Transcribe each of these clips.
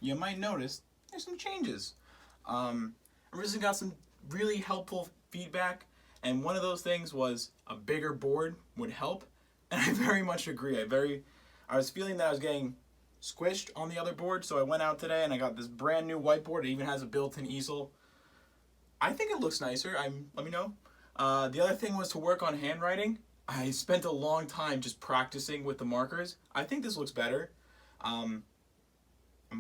you might notice there's some changes. I recently got some really helpful feedback, and one of those things was a bigger board would help, and I very much agree. I was feeling that I was getting squished on the other board, so I went out today and I got this brand new whiteboard. It even has a built-in easel. I think it looks nicer. Let me know. The other thing was to work on handwriting. I spent a long time just practicing with the markers. I think this looks better. I'm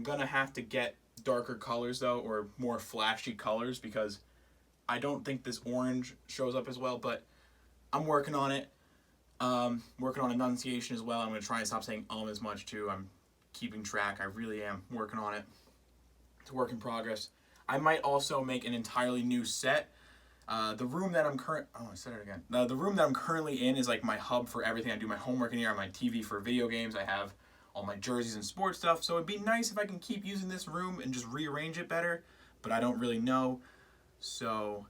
gonna have to get darker colors though, or more flashy colors, because I don't think this orange shows up as well, but I'm working on it. Working on enunciation as well. I'm gonna try and stop saying as much too. I'm keeping track. I really am working on it. It's a work in progress. I might also make an entirely new set. The room that I'm The room that I'm currently in is like my hub for everything. I do my homework in here. I have my TV for video games. I have all my jerseys and sports stuff. So it'd be nice if I can keep using this room and just rearrange it better, but I don't really know. So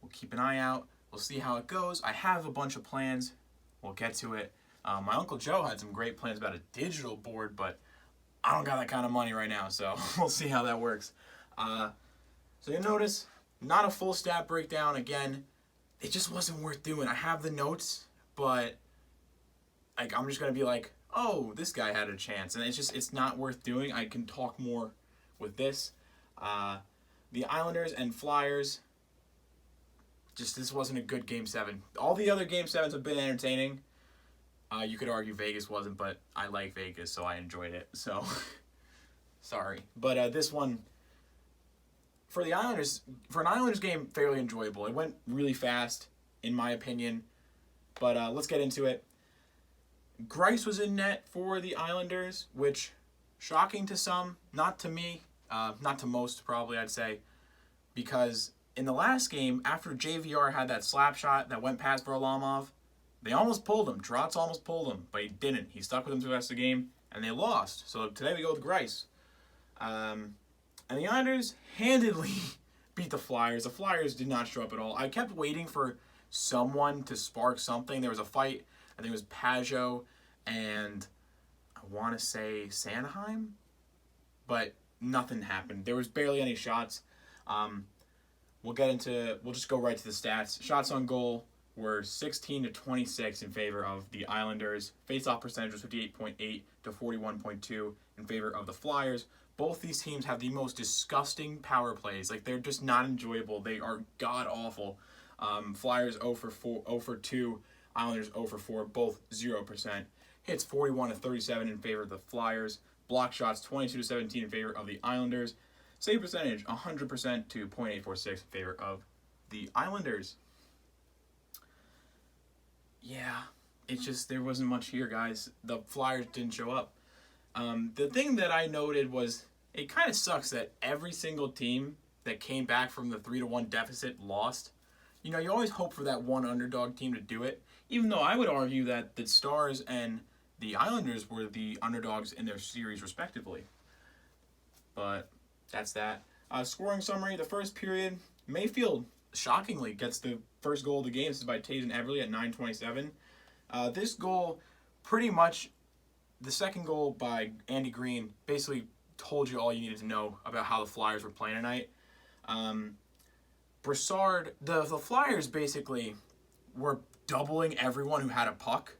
we'll keep an eye out. We'll see how it goes. I have a bunch of plans. We'll get to it. My Uncle Joe had some great plans about a digital board, but I don't got that kind of money right now, so we'll see how that works. So you'll notice, not a full stat breakdown. Again, it just wasn't worth doing. I have the notes, but like I'm just going to be like, oh, this guy had a chance. And it's not worth doing. I can talk more with this. The Islanders and Flyers, this wasn't a good Game 7. All the other Game 7s have been entertaining. You could argue Vegas wasn't, but I like Vegas, so I enjoyed it. So, sorry. But this one, for an Islanders game, fairly enjoyable. It went really fast, in my opinion. But let's get into it. Greiss was in net for the Islanders, which, shocking to some, not to me, not to most probably, I'd say, because in the last game, after JVR had that slap shot that went past Varlamov, they almost pulled him. Trotz almost pulled him, but he didn't. He stuck with him through the rest of the game, and they lost. So today we go with Greiss. And the Islanders handedly beat the Flyers. The Flyers did not show up at all. I kept waiting for someone to spark something. There was a fight. I think it was Pajot and I want to say Sanheim, but nothing happened. There was barely any shots. We'll just go right to the stats. Shots on goal were 16-26 in favor of the Islanders. Face-off percentage was 58.8 to 41.2 in favor of the Flyers. Both these teams have the most disgusting power plays. Like, they're just not enjoyable. They are god-awful. Flyers 0 for 2. Islanders 0 for 4. Both 0%. Hits 41-37 in favor of the Flyers. Block shots 22-17 in favor of the Islanders. Save percentage 100% to .846 in favor of the Islanders. Yeah, it's just there wasn't much here, guys. The Flyers didn't show up. The thing that I noted was it kind of sucks that every single team that came back from the 3-1 deficit lost. You know, you always hope for that one underdog team to do it, even though I would argue that the Stars and the Islanders were the underdogs in their series respectively. But that's that. Scoring summary, the first period, Mayfield shockingly gets the first goal of the game. This is by Tajon Everly at 9:27. This goal, pretty much, the second goal by Andy Green basically told you all you needed to know about how the Flyers were playing tonight. Brassard, the Flyers basically were doubling everyone who had a puck,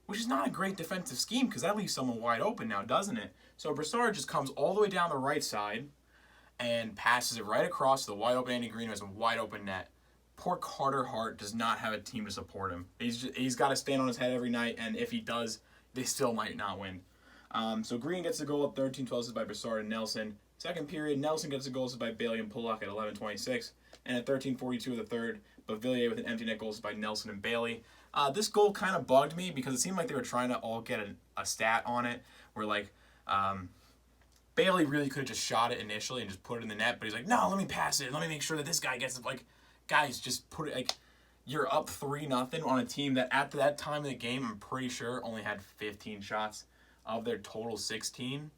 which is not a great defensive scheme because that leaves someone wide open now, doesn't it? So Brassard just comes all the way down the right side and passes it right across the wide open Andy Green, who has a wide open net. Poor Carter Hart does not have a team to support him. He's got to stand on his head every night, and if he does, they still might not win. So Green gets the goal at 13:12 by Brassard and Nelson. Second period, Nelson gets the goals by Bailey and Pullock at 11:26. And at 13:42 of the third, Beauvillier with an empty net goals by Nelson and Bailey. This goal kind of bugged me because it seemed like they were trying to all get a stat on it where, like, Bailey really could have just shot it initially and just put it in the net, but he's like, no, let me pass it. Let me make sure that this guy gets it. Like, guys, just put it, like, you're up 3-0 on a team that at that time of the game, I'm pretty sure, only had 15 shots of their total 16.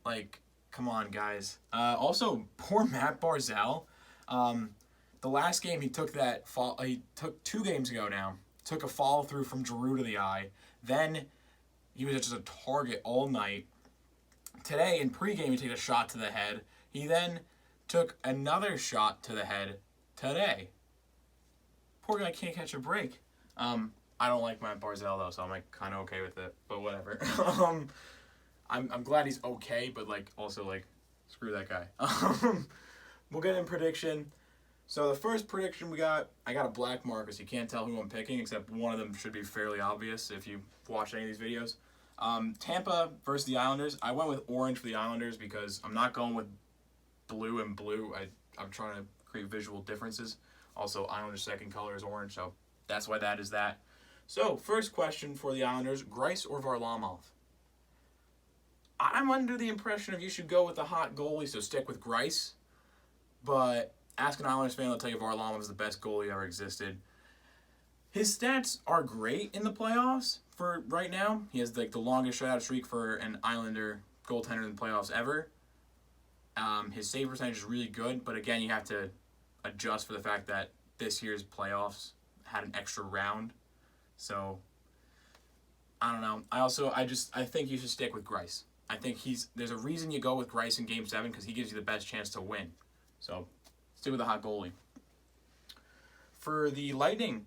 Like, come on, guys. Also, poor Matt Barzal. The last game he took he took 2 games ago now, took a follow through from Giroux to the eye. Then he was just a target all night. today in pregame he took a shot to the head. He then took another shot to the head today. Poor guy can't catch a break. I don't like Matt Barzal though, so I'm like kind of okay with it. But whatever. I'm glad he's okay, but like also like screw that guy. We'll get in prediction. So the first prediction I got a black marker, so you can't tell who I'm picking, except one of them should be fairly obvious if you watch any of these videos. Tampa versus the Islanders. I went with orange for the Islanders because I'm not going with blue and blue. I'm trying to create visual differences. Also, Islanders' second color is orange, so that's why that is that. So, first question for the Islanders, Greiss or Varlamov? I'm under the impression if you should go with the hot goalie, so stick with Greiss. But ask an Islanders fan, they'll tell you Varlamov is the best goalie ever existed. His stats are great in the playoffs for right now. He has like the longest shutout streak for an Islander goaltender in the playoffs ever. His save percentage is really good, but again, you have to adjust for the fact that this year's playoffs had an extra round. So, I don't know. I think you should stick with Greiss. I think there's a reason you go with Greiss in Game 7 because he gives you the best chance to win. So, stick with the hot goalie. For the Lightning,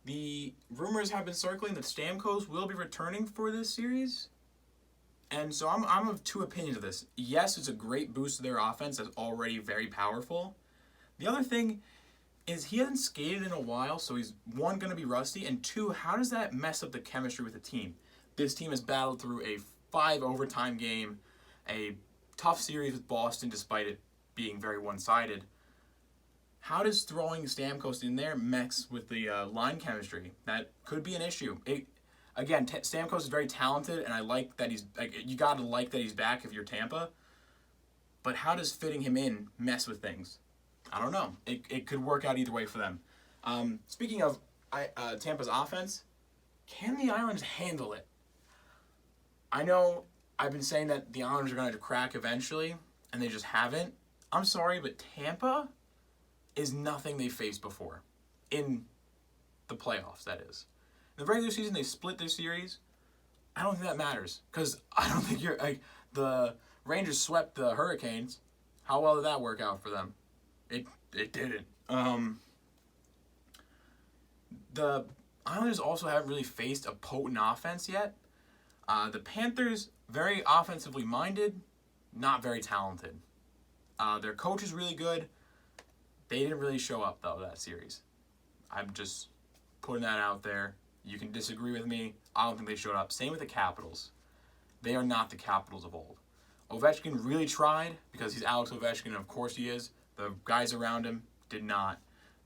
the rumors have been circling that Stamkos will be returning for this series. And so I'm of two opinions of this. Yes, it's a great boost to their offense that's already very powerful. The other thing is he hasn't skated in a while, so he's, one, going to be rusty, and two, how does that mess up the chemistry with the team? This team has battled through a 5-overtime game, a tough series with Boston despite it being very one-sided. How does throwing Stamkos in there mess with the line chemistry? That could be an issue. Again, Stamkos is very talented, and I like that he's you gotta like that he's back if you're Tampa. But how does fitting him in mess with things? I don't know. It could work out either way for them. Speaking of Tampa's offense, can the Islanders handle it? I know I've been saying that the Islanders are going to crack eventually, and they just haven't. I'm sorry, but Tampa is nothing they faced before. In the playoffs, that is. In the regular season, they split their series. I don't think that matters, because I don't think the Rangers swept the Hurricanes. How well did that work out for them? It didn't. The Islanders also haven't really faced a potent offense yet. The Panthers, very offensively minded, not very talented. Their coach is really good. They didn't really show up, though, that series. I'm just putting that out there. You can disagree with me. I don't think they showed up. Same with the Capitals. They are not the Capitals of old. Ovechkin really tried because he's Alex Ovechkin, and of course he is. The guys around him did not.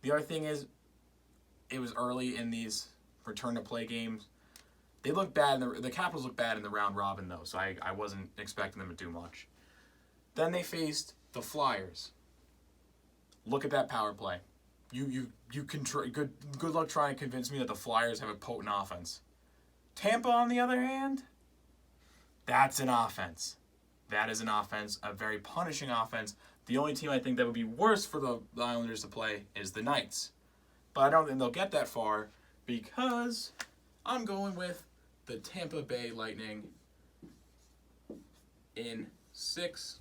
The other thing is, it was early in these return-to-play games. They look bad. The Capitals look bad in the round robin, though, so I wasn't expecting them to do much. Then they faced the Flyers. Look at that power play. You can good luck trying to convince me that the Flyers have a potent offense. Tampa, on the other hand, that's an offense. That is an offense, a very punishing offense. The only team I think that would be worse for the Islanders to play is the Knights. But I don't think they'll get that far because I'm going with the Tampa Bay Lightning in 6.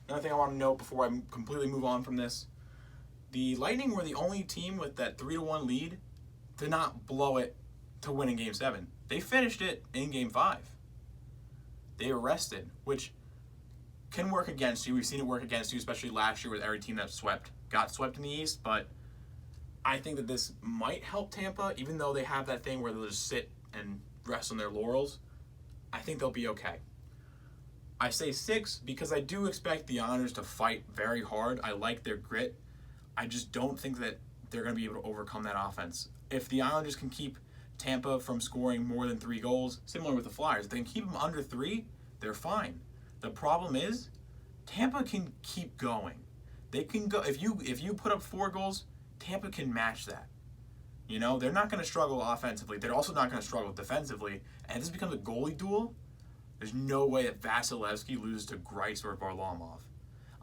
Another thing I want to note before I completely move on from this, the Lightning were the only team with that 3-1 lead to not blow it to win in Game 7. They finished it in Game 5. They were rested, which can work against you. We've seen it work against you, especially last year with every team that got swept in the East. But I think that this might help Tampa, even though they have that thing where they'll just sit and rest on their laurels. I think they'll be okay. I say 6 because I do expect the Islanders to fight very hard. I like their grit. I just don't think that they're going to be able to overcome that offense. If the Islanders can keep Tampa from scoring more than 3 goals, similar with the Flyers, if they can keep them under 3, they're fine. The problem is, Tampa can keep going. They can go if you put up 4 goals, Tampa can match that. You know, they're not going to struggle offensively. They're also not going to struggle defensively. And if this becomes a goalie duel, there's no way that Vasilevsky loses to Greiss or Varlamov.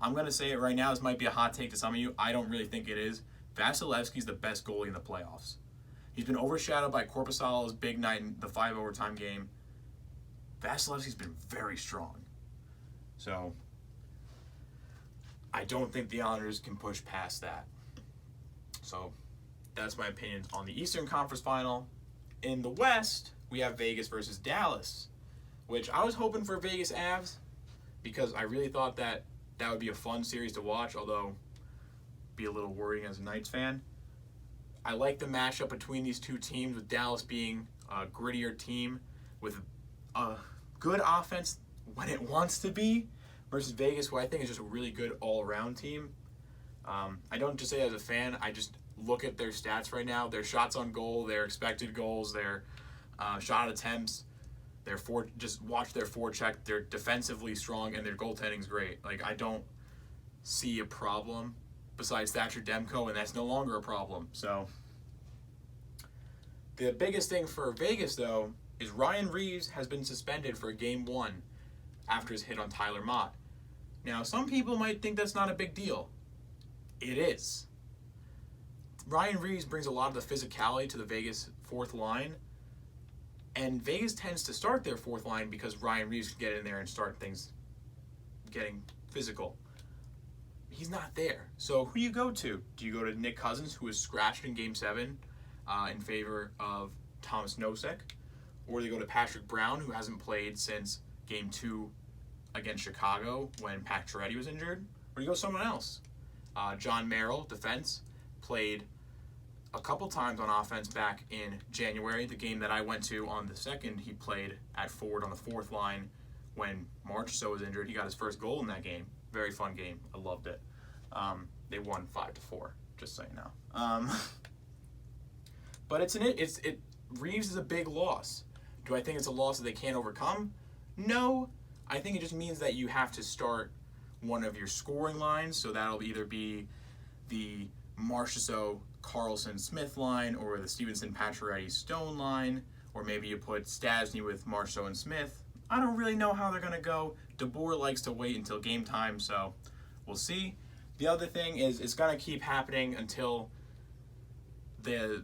I'm going to say it right now. This might be a hot take to some of you. I don't really think it is. Vasilevsky's the best goalie in the playoffs. He's been overshadowed by Korpisalo's big night in the 5-overtime game. Vasilevsky's been very strong. So I don't think the Islanders can push past that. So that's my opinion on the Eastern Conference Final. In the West, we have Vegas versus Dallas, which I was hoping for Vegas Avs because I really thought that would be a fun series to watch, although be a little worrying as a Knights fan. I like the matchup between these two teams, with Dallas being a grittier team with a good offense when it wants to be, versus Vegas, who I think is just a really good all-around team. I don't just say it as a fan, I just look at their stats right now. Their shots on goal, their expected goals, their shot attempts, just watch their forecheck. They're defensively strong, and their goaltending's great. Like, I don't see a problem besides Thatcher Demko, and that's no longer a problem. So the biggest thing for Vegas, though, is Ryan Reeves has been suspended for Game 1 after his hit on Tyler Mott. Now, some people might think that's not a big deal. It is. Ryan Reeves brings a lot of the physicality to the Vegas fourth line, and Vegas tends to start their fourth line because Ryan Reeves can get in there and start things getting physical. He's not there. So who do you go to? Do you go to Nick Cousins, who was scratched in Game 7 in favor of Thomas Nosek? Or do you go to Patrick Brown, who hasn't played since Game 2 against Chicago when Pacioretty was injured? Or do you go someone else? John Merrill, defense, played a couple times on offense back in January. The game that I went to on the 2nd, he played at forward on the fourth line when Marchessault was injured. He got his first goal in that game. Very fun game. I loved it. They won 5-4, just so you know. But Reeves is a big loss. Do I think it's a loss that they can't overcome? No. I think it just means that you have to start one of your scoring lines, so that'll either be the Marchessault, Carlson, Smith line, or the Stevenson, Pacioretty, Stone line, or maybe you put Stasny with Marchessault and Smith. I don't really know how they're going to go. DeBoer likes to wait until game time, so we'll see. The other thing is it's going to keep happening until the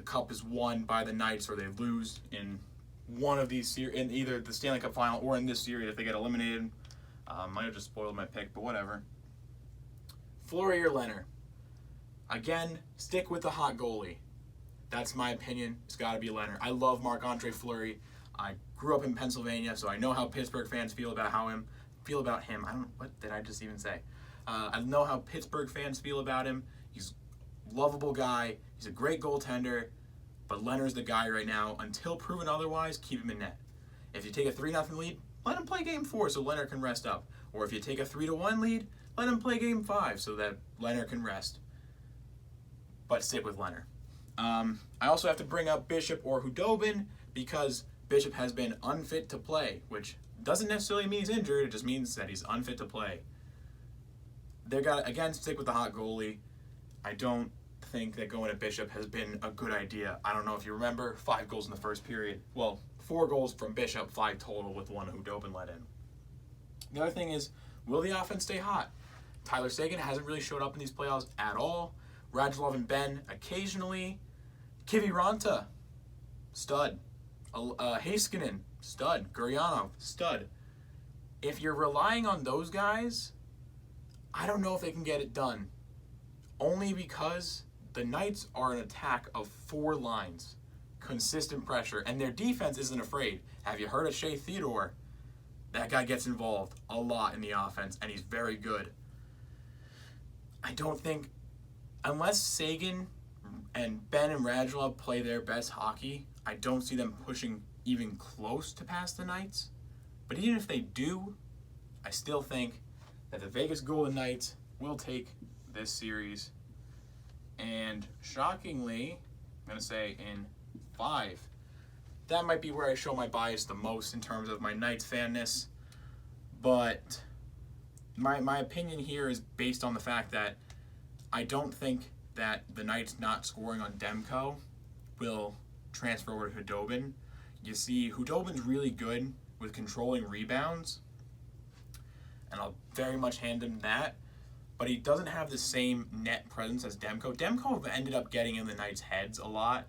cup is won by the Knights, or they lose in one of these series, in either the Stanley Cup Final or in this series if they get eliminated. Might have just spoiled my pick, but whatever. Fleury or Leonard? Again, stick with the hot goalie. That's my opinion. It's got to be Leonard. I love Marc-Andre Fleury. I grew up in Pennsylvania, so I know how Pittsburgh fans feel about him. What did I just even say? I know how Pittsburgh fans feel about him. He's a lovable guy. He's a great goaltender. But Leonard's the guy right now. Until proven otherwise, keep him in net. If you take a 3-0 lead, let him play Game 4 so Leonard can rest up. Or if you take a 3-1 lead, let him play Game 5 so that Leonard can rest. But stick with Leonard. I also have to bring up Bishop or Hudobin because Bishop has been unfit to play, which doesn't necessarily mean he's injured. It just means that he's unfit to play. They're got again, stick with the hot goalie. I don't think that going to Bishop has been a good idea. I don't know if you remember, 5 goals in the first period. Well, 4 goals from Bishop, 5 total with 1 Hudobin let in. The other thing is, will the offense stay hot? Tyler Seguin hasn't really showed up in these playoffs at all. Radulov and Ben occasionally. Kiviranta, stud. Heiskanen, stud. Gurianov, stud. If you're relying on those guys, I don't know if they can get it done. Only because the Knights are an attack of 4 lines. Consistent pressure. And their defense isn't afraid. Have you heard of Shea Theodore? That guy gets involved a lot in the offense, and he's very good. I don't think, unless Seguin and Ben and Radulov play their best hockey, I don't see them pushing even close to past the Knights. But even if they do, I still think that the Vegas Golden Knights will take this series. And shockingly, I'm going to say in 5. That might be where I show my bias the most in terms of my Knights fanness. But my opinion here is based on the fact that I don't think that the Knights not scoring on Demko will transfer over to Hudobin. You see, Hudobin's really good with controlling rebounds, and I'll very much hand him that, but he doesn't have the same net presence as Demko. Demko ended up getting in the Knights' heads a lot.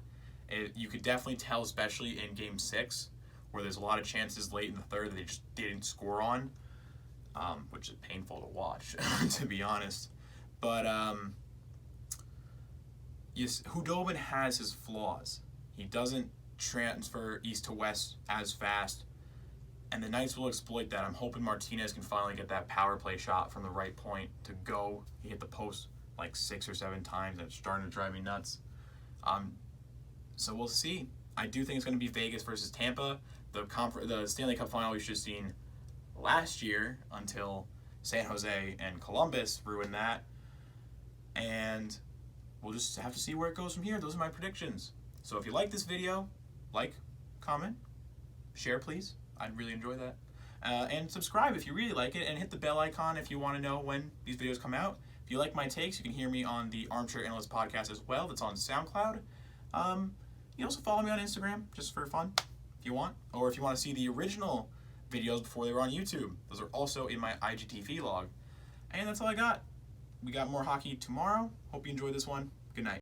You could definitely tell, especially in Game 6, where there's a lot of chances late in the third that they just didn't score on, which is painful to watch, to be honest. But yes, Hudobin has his flaws. He doesn't transfer east to west as fast, and the Knights will exploit that. I'm hoping Martinez can finally get that power play shot from the right point to go. He hit the post like 6 or 7 times, and it's starting to drive me nuts. So we'll see. I do think it's going to be Vegas versus Tampa. The Stanley Cup final we should have seen last year until San Jose and Columbus ruined that. And we'll just have to see where it goes from here. Those are my predictions. So if you like this video, like, comment, share please. I'd really enjoy that. And subscribe if you really like it, and hit the bell icon if you want to know when these videos come out. If you like my takes, you can hear me on the Armchair Analysts Podcast as well. That's on SoundCloud. You can also follow me on Instagram, just for fun, if you want. Or if you want to see the original videos before they were on YouTube. Those are also in my IGTV log. And that's all I got. We got more hockey tomorrow. Hope you enjoyed this one. Good night.